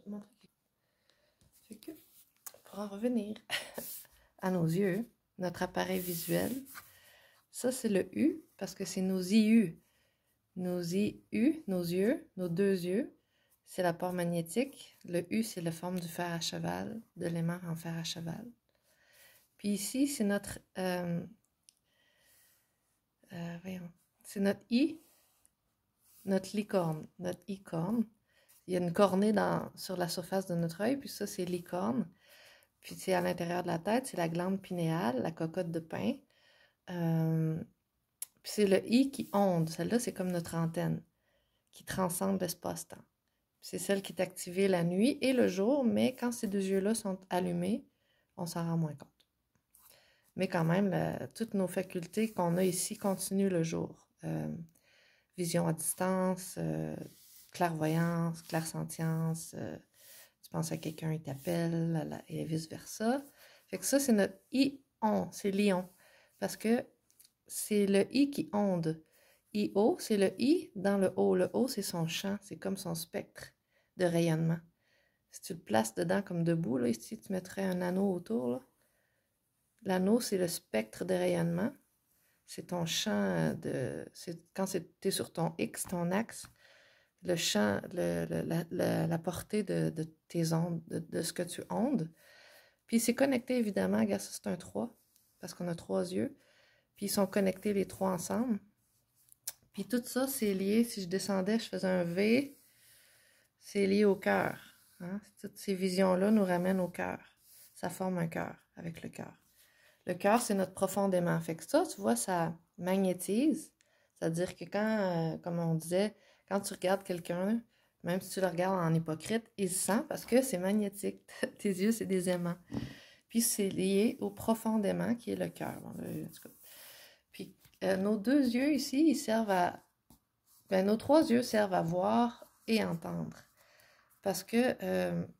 Je vais te montrer. Fait que, pour en revenir à nos yeux, notre appareil visuel, ça c'est le U parce que c'est nos IU. Nos IU, nos yeux, nos deux yeux, c'est l'apport magnétique. Le U, c'est la forme du fer à cheval, de l'aimant en fer à cheval. Puis ici, c'est notre, c'est notre I, notre licorne, notre I-corne. Il y a une cornée sur la surface de notre œil, puis ça, c'est l'icorne. Puis c'est à l'intérieur de la tête, c'est la glande pinéale, la cocotte de pin. Puis c'est le I qui onde. Celle-là, c'est comme notre antenne qui transcende l'espace-temps. C'est celle qui est activée la nuit et le jour, mais quand ces deux yeux-là sont allumés, on s'en rend moins compte. Mais quand même, toutes nos facultés qu'on a ici continuent le jour. Vision à distance, clairvoyance, clairsentience, tu penses à quelqu'un, il t'appelle, et vice-versa. Fait que ça, c'est notre I-on, c'est l'ion. Parce que c'est le I qui onde. I-O, c'est le I dans le O. Le O, c'est son champ, c'est comme son spectre de rayonnement. Si tu le places dedans comme debout, là, ici, tu mettrais un anneau autour. L'anneau, c'est le spectre de rayonnement. C'est ton champ de... Quand tu es sur ton X, ton axe, le champ, la portée de tes ondes, de ce que tu ondes. Puis c'est connecté, évidemment, regarde, ça c'est un 3, parce qu'on a 3 yeux. Puis ils sont connectés les 3 ensemble. Puis tout ça, c'est lié, si je descendais, je faisais un V, c'est lié au cœur. Hein? Toutes ces visions-là nous ramènent au cœur. Ça forme un cœur avec le cœur. Le cœur, c'est notre profondément. Fait que ça, tu vois, ça magnétise. C'est-à-dire que quand, comme on disait, quand tu regardes quelqu'un, même si tu le regardes en hypocrite, il se sent parce que c'est magnétique. Tes yeux, c'est des aimants. Puis c'est lié au profondément qui est le cœur. Bon, puis nos deux yeux ici, ils servent à... nos 3 yeux servent à voir et entendre. Parce que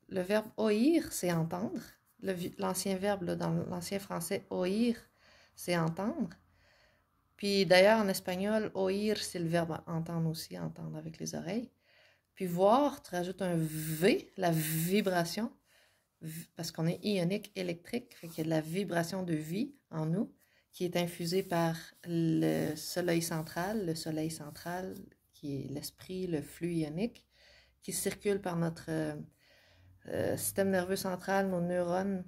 le verbe oïr, c'est entendre. L'ancien verbe, là, dans l'ancien français, oír, c'est entendre. Puis d'ailleurs, en espagnol, oír, c'est le verbe entendre aussi, entendre avec les oreilles. Puis voir, tu rajoutes un V, la vibration, parce qu'on est ionique électrique, fait qu'il y a de la vibration de vie en nous, qui est infusée par le soleil central qui est l'esprit, le flux ionique, qui circule par notre... système nerveux central, nos neurones,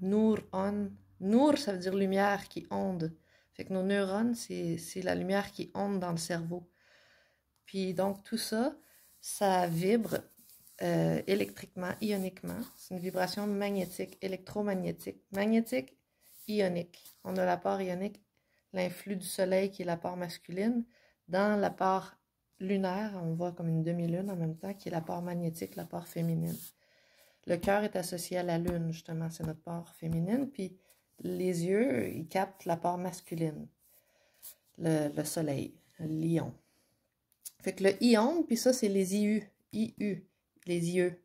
Nour, ça veut dire lumière qui onde. Fait que nos neurones, c'est la lumière qui onde dans le cerveau. Puis donc tout ça, ça vibre électriquement, ioniquement. C'est une vibration magnétique, électromagnétique. Magnétique, ionique. On a la part ionique, l'influx du soleil qui est la part masculine. Dans la part lunaire, on voit comme une demi-lune en même temps, qui est la part magnétique, la part féminine. Le cœur est associé à la lune, justement, c'est notre part féminine. Puis les yeux, ils captent la part masculine, le soleil, le lion. Fait que le ion, puis ça, c'est les IU, les yeux.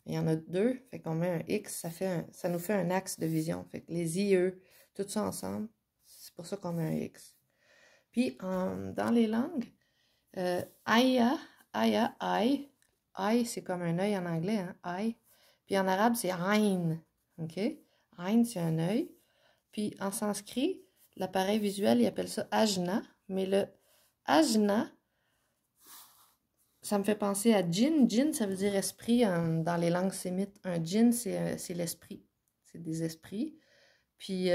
Il y en a 2, fait qu'on met un X, ça nous fait un axe de vision. Fait que les IE, tout ça ensemble, c'est pour ça qu'on met un X. Puis dans les langues, Aya, Ai, c'est comme un œil en anglais, hein, Ai. Puis en arabe, c'est Ain. OK? Ain, c'est un œil. Puis en sanskrit, l'appareil visuel, il appelle ça Ajna. Mais le Ajna, ça me fait penser à Jinn. Jinn, ça veut dire esprit dans les langues sémites. Un Jinn, c'est l'esprit. C'est des esprits. Puis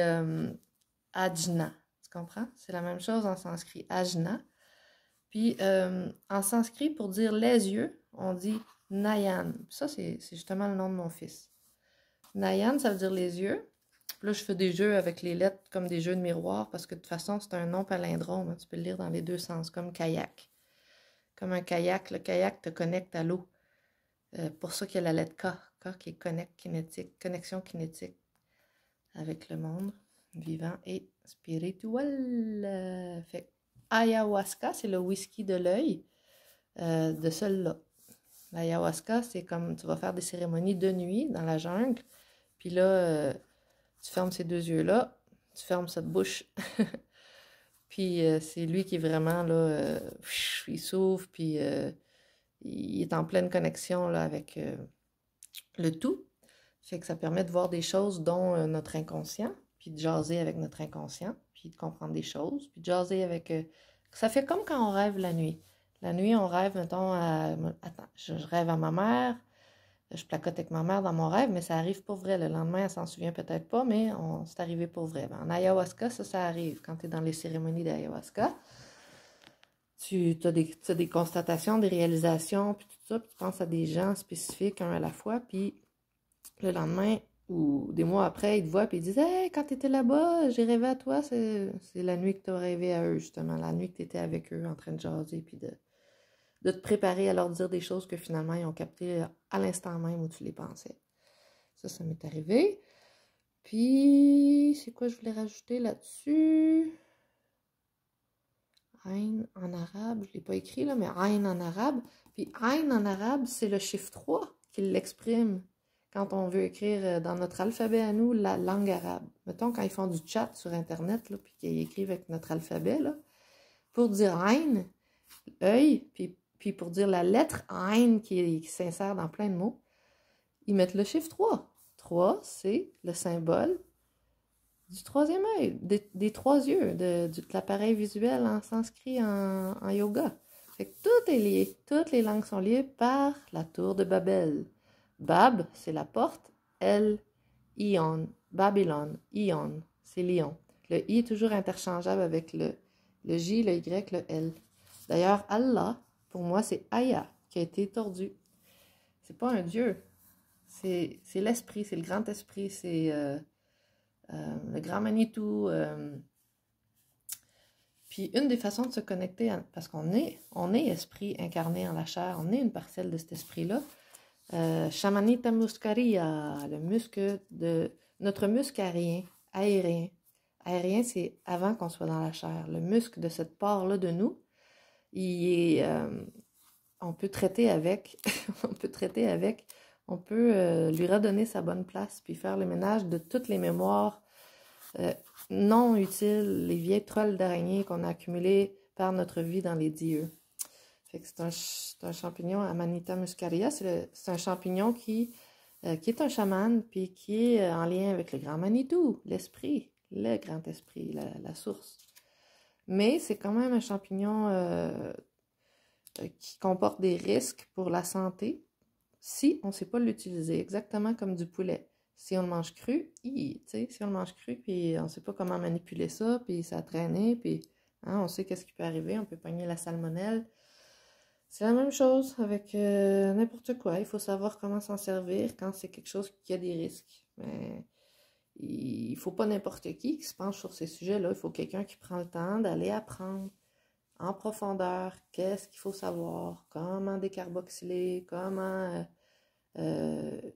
Ajna, tu comprends? C'est la même chose en sanskrit. Ajna. Puis en sanskrit, pour dire les yeux, on dit Nayan. Ça, c'est justement le nom de mon fils. Nayan, ça veut dire les yeux. Puis là, je fais des jeux avec les lettres comme des jeux de miroir parce que de toute façon, c'est un nom palindrome. Hein. Tu peux le lire dans les deux sens, comme kayak. Comme un kayak, le kayak te connecte à l'eau. Pour ça qu'il y a la lettre K. K qui est kinétique, connexion kinétique avec le monde vivant et spirituel. Fait ayahuasca, c'est le whisky de l'œil de celui-là. L'ayahuasca, c'est comme tu vas faire des cérémonies de nuit dans la jungle, puis là, tu fermes ces deux yeux-là, tu fermes cette bouche, puis c'est lui qui est vraiment là, il s'ouvre, puis il est en pleine connexion là, avec le tout. Fait que ça permet de voir des choses dont notre inconscient, puis de jaser avec notre inconscient, puis de comprendre des choses, puis de jaser avec... Ça fait comme quand on rêve la nuit. La nuit, on rêve, mettons, à... Attends, je rêve à ma mère, je placote avec ma mère dans mon rêve, mais ça arrive pour vrai. Le lendemain, elle s'en souvient peut-être pas, mais c'est arrivé pour vrai. En ayahuasca, ça arrive. Quand tu es dans les cérémonies d'ayahuasca, tu as des constatations, des réalisations, puis tout ça, puis tu penses à des gens spécifiques, un à la fois, puis le lendemain ou des mois après, ils te voient, puis ils disent « Hey, quand tu étais là-bas, j'ai rêvé à toi. » C'est la nuit que tu as rêvé à eux, justement, la nuit que tu étais avec eux en train de jaser, puis de te préparer à leur dire des choses que finalement, ils ont captées à l'instant même où tu les pensais. Ça m'est arrivé. Puis, c'est quoi je voulais rajouter là-dessus? Aïn en arabe, je ne l'ai pas écrit là, mais Aïn en arabe. Puis Aïn en arabe, c'est le chiffre 3 qui l'exprime quand on veut écrire dans notre alphabet à nous la langue arabe. Mettons, quand ils font du chat sur Internet, là, puis qu'ils écrivent avec notre alphabet, là, pour dire Aïn, œil, puis pour dire la lettre Aïn qui s'insère dans plein de mots, ils mettent le chiffre 3. 3, c'est le symbole du troisième œil, des trois yeux, de l'appareil visuel en sanskrit, en yoga. Fait que tout est lié. Toutes les langues sont liées par la tour de Babel. Bab, c'est la porte. El, Ion. Babylone, Ion, c'est Lion. Le I est toujours interchangeable avec le J, le Y, le L. D'ailleurs, Allah, pour moi, c'est Aya, qui a été tordu. C'est pas un dieu. C'est l'esprit, c'est le grand esprit, c'est... le grand Manitou. Puis une des façons de se connecter, parce qu'on est esprit incarné en la chair, on est une parcelle de cet esprit-là. Shamanita muscaria, le muscle de notre muscle aérien. Aérien, c'est avant qu'on soit dans la chair. Le muscle de cette part-là de nous, on peut traiter avec, on peut lui redonner sa bonne place, puis faire le ménage de toutes les mémoires non utiles, les vieilles trolls d'araignée qu'on a accumulées par notre vie dans les dieux. Fait que c'est un champignon, Amanita muscaria, c'est un champignon qui est un chaman, puis qui est en lien avec le grand Manitou, l'esprit, le grand esprit, la source. Mais c'est quand même un champignon qui comporte des risques pour la santé si on ne sait pas l'utiliser, exactement comme du poulet. Si on le mange cru, si on le mange cru, puis on ne sait pas comment manipuler ça, puis ça a traîné, puis on sait qu'est-ce qui peut arriver, on peut pogner la salmonelle. C'est la même chose avec n'importe quoi. Il faut savoir comment s'en servir quand c'est quelque chose qui a des risques. Mais il ne faut pas n'importe qui se penche sur ces sujets-là. Il faut quelqu'un qui prend le temps d'aller apprendre en profondeur qu'est-ce qu'il faut savoir, comment décarboxyler, comment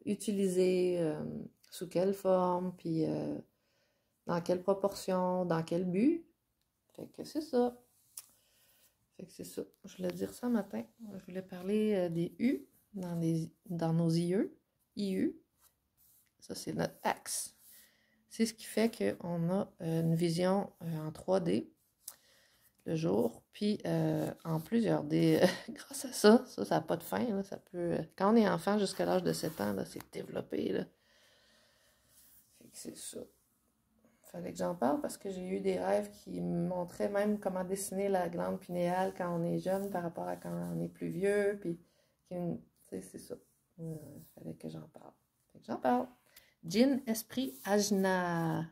utiliser, sous quelle forme, puis dans quelle proportion, dans quel but. Fait que c'est ça. Je voulais dire ça matin. Je voulais parler des U dans nos IU. Ça, c'est notre axe. C'est ce qui fait qu'on a une vision en 3D le jour, puis en plusieurs D. Grâce à ça n'a pas de fin. Là, ça peut, quand on est enfant jusqu'à l'âge de 7 ans, là, c'est développé. Là. Fait que c'est ça. Fallait que j'en parle parce que j'ai eu des rêves qui me montraient même comment dessiner la glande pinéale quand on est jeune par rapport à quand on est plus vieux. Puis, c'est ça. Fallait que j'en parle. Fait que j'en parle. Djinn, esprit, ajna.